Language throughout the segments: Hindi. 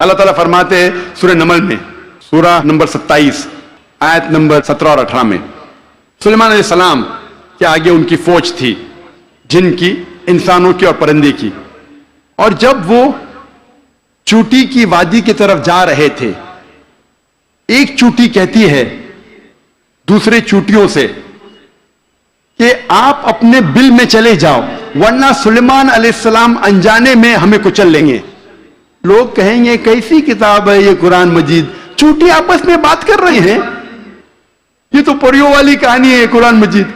अल्लाह ताला फरमाते हैं सूरह नमल में, सूरह नंबर 27 आयत नंबर 17 और 18 में, सुलेमान अलैहिस्सलाम के आगे उनकी फौज थी, जिनकी, इंसानों की और परिंदे की। और जब वो चूटी की वादी की तरफ जा रहे थे, एक चूटी कहती है दूसरे चूटियों से कि आप अपने बिल में चले जाओ, वरना सुलेमान अलैहिस्सलाम अनजाने में हमें कुचल लेंगे। लोग कहेंगे कैसी किताब है ये कुरान मजीद, चूटी आपस में बात कर रहे हैं, ये तो परियों वाली कहानी है कुरान मजीद,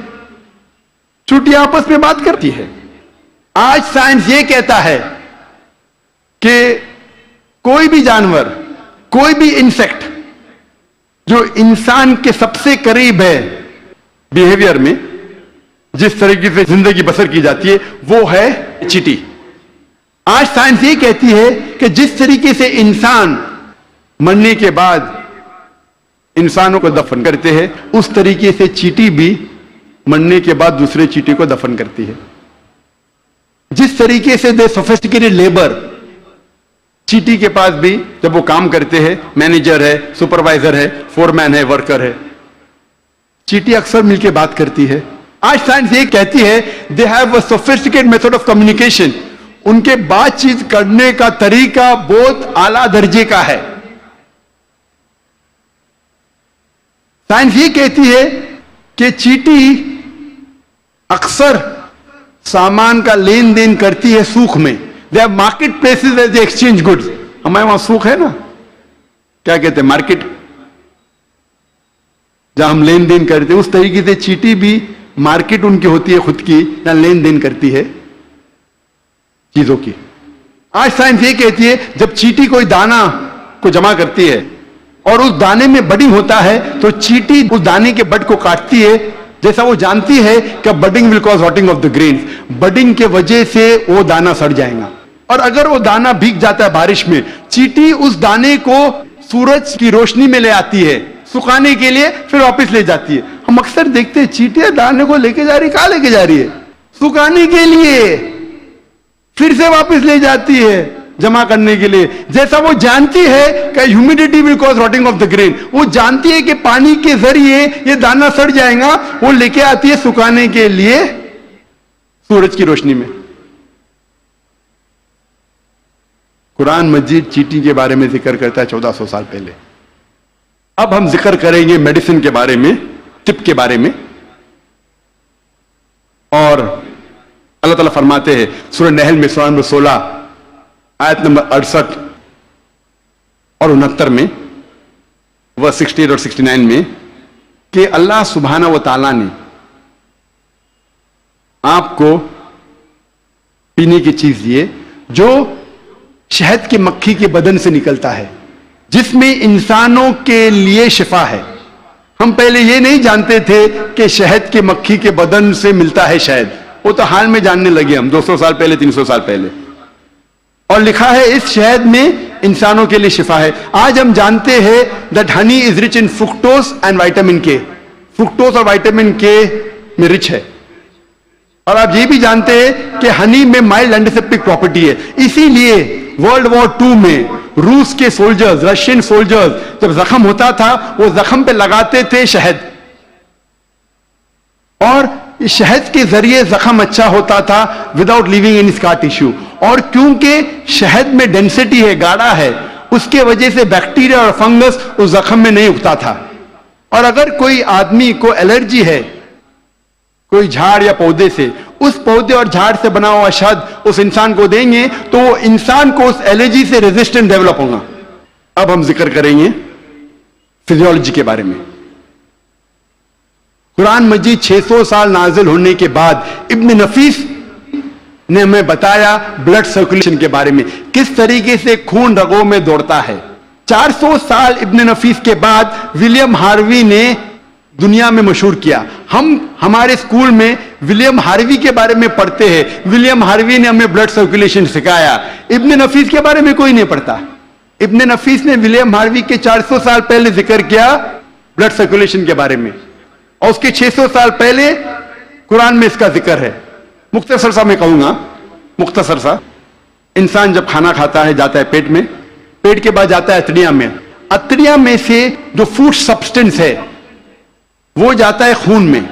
चूटी आपस में बात करती है। आज साइंस ये कहता है कि कोई भी जानवर, कोई भी इंसेक्ट जो इंसान के सबसे करीब है बिहेवियर में, जिस तरीके से जिंदगी बसर की जाती है, वो है चींटी। आज साइंस ये कहती है कि जिस तरीके से इंसान मरने के बाद इंसानों को दफन करते हैं, उस तरीके से चींटी भी मरने के बाद दूसरे चींटी को दफन करती है। जिस तरीके से दे सोफिस्टिकेटेड लेबर, चींटी के पास भी जब वो काम करते हैं, मैनेजर है, सुपरवाइजर है, फोरमैन है, वर्कर है, चींटी अक्सर मिलकर बात करती है। आज साइंस ये कहती है they have a sophisticated method of communication, उनके बातचीत करने का तरीका बहुत आला दर्जे का है। साइंस ये कहती है कि चींटी अक्सर सामान का लेन देन करती है सूख में। They have market places as they exchange goods. हमारे वहां सूख है ना, क्या कहते हैं, मार्केट, जहां हम लेन देन करते हैं, उस तरीके से चींटी भी मार्केट उनकी होती है खुद की, जहां लेन देन करती है चीजों की। आज साइंस ये कहती है जब चींटी कोई दाना को जमा करती है और उस दाने में बडिंग होता है, तो चींटी उस दाने के बड को काटती है, जैसा वो जानती है कि budding will cause rotting of the grains, budding के वजह से वो दाना सड़ जाएगा। और अगर वो दाना भीग जाता है बारिश में, चींटी उस दाने को सूरज की रोशनी में ले आती है सुखाने के लिए, फिर वापस ले जाती है। हम अक्सर देखते हैं चींटियां दाने को लेके जा रही, कहां लेके जा रही है, सुखाने के लिए, फिर से वापस ले जाती है जमा करने के लिए। जैसा वो जानती है कि humidity will cause rotting of the grain, वो जानती है कि पानी के जरिए ये दाना सड़ जाएगा, वो लेके आती है सुखाने के लिए सूरज की रोशनी में। कुरान मजीद चींटी के बारे में जिक्र करता है 1400 साल पहले। अब हम जिक्र करेंगे मेडिसिन के बारे में, टिप के बारे में। और अल्लाह ताला फरमाते हैं सूरह नहल में सूरह नंबर 16 आयत नंबर 68 और 69 में, वर्स 68 और 69 में, कि अल्लाह सुब्हाना व तआला ने आपको पीने की चीज दी है जो शहद की मक्खी के बदन से निकलता है, जिसमें इंसानों के लिए शिफा है। हम पहले ये नहीं जानते थे कि शहद की मक्खी के बदन से मिलता है शहद, वो तो हाल में जानने लगे हम 200 साल पहले, 300 साल पहले। और लिखा है इस शहद में इंसानों के लिए शिफा है। आज हम जानते हैं that honey is rich in fructose and vitamin के, फ्रुक्टोज और विटामिन के में रिच है। और आप ये भी जानते हैं कि हनी में माइल्ड एंटीसेप्टिक प्रॉपर्टी है। इसीलिए वर्ल्ड वॉर 2 में रूस के सोल्जर्स, रशियन सोल्जर्स जब जख्म होता था, वो जख्म पे लगाते थे शहद, और इस शहद के जरिए जख्म अच्छा होता था without living in scar tissue. और क्योंकि शहद में डेंसिटी है, गाढ़ा है, उसके वजह से बैक्टीरिया और फंगस उस जख्म में नहीं उगता था। और अगर कोई आदमी को एलर्जी है कोई झाड़ या पौधे से, उस पौधे और झाड़ से बना हुआ शहद उस इंसान को देंगे तो वो इंसान को उस एलर्जी से रेजिस्टेंट डेवलप होगा। अब हम जिक्र करेंगे फिजियोलॉजी के बारे में। कुरान मजीद 600 साल नाजिल होने के बाद इब्न नफीस ने हमें बताया ब्लड सर्कुलेशन के बारे में, किस तरीके से खून रगों में दौड़ता है। 400 साल इब्न नफीस के बाद विलियम हार्वी ने दुनिया में मशहूर किया। हम हमारे स्कूल में विलियम हार्वी के बारे में पढ़ते हैं, विलियम हार्वी ने हमें ब्लड सर्कुलेशन सिखाया। इब्न नफीस के बारे में कोई नहीं पढ़ता। इब्न नफीस ने विलियम हार्वी के 400 साल पहले जिक्र किया ब्लड सर्कुलेशन के बारे में, और उसके 600 साल पहले कुरान में इसका जिक्र है। मुख्तसर सा मैं कहूंगा, मुख्तसर सा, इंसान जब खाना खाता है, जाता है पेट में, पेट के बाद जाता है अतड़ियां में, अतड़ियां में से जो फूड सब्सटेंस है वो जाता है खून में,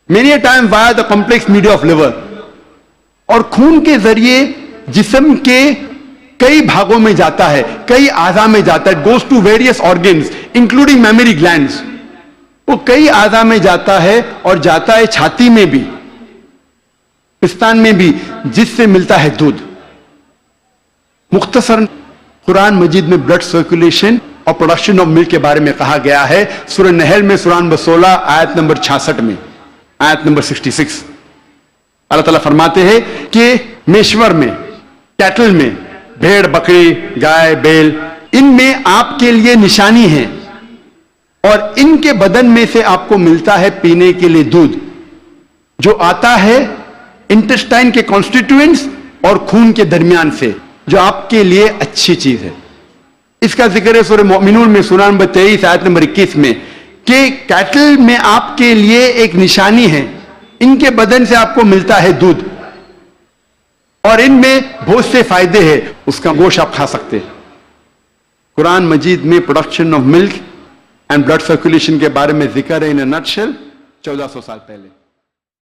many time via the complex media of liver, और खून के जरिए जिस्म के कई भागों में जाता है, कई आज़ा में जाता है, goes to various organs including mammary glands, वो कई आज़ा में जाता है और जाता है छाती में भी, पिस्तान में भी, जिससे मिलता है दूध। मुख्तसर कुरान मजीद में ब्लड सर्कुलेशन और प्रोडक्शन ऑफ मिल्क के बारे में कहा गया है सूरह नहल में सूरह नंबर 16 आयत नंबर 66 में, आयत नंबर 66 अल्लाह ताला फरमाते हैं कि मेश्वर में, कैटल में, भेड़ बकरी गाय बैल, इनमें आपके लिए निशानी है और इनके बदन में से आपको मिलता है पीने के लिए दूध, जो आता है इंटेस्टाइन के कॉन्स्टिट्यूएंट्स और खून के दरमियान से, जो आपके लिए अच्छी चीज है। इसका जिक्र है सूरह मोमिनून में सूरह नंबर 23 आयत नंबर 21 में कि कैटल में आपके लिए एक निशानी है, इनके बदन से आपको मिलता है दूध और इनमें बहुत से फायदे हैं, उसका गोश्त आप खा सकते हैं। कुरान मजीद में production of milk and blood circulation के बारे में जिक्र है इन अ नटशेल 1400 साल पहले।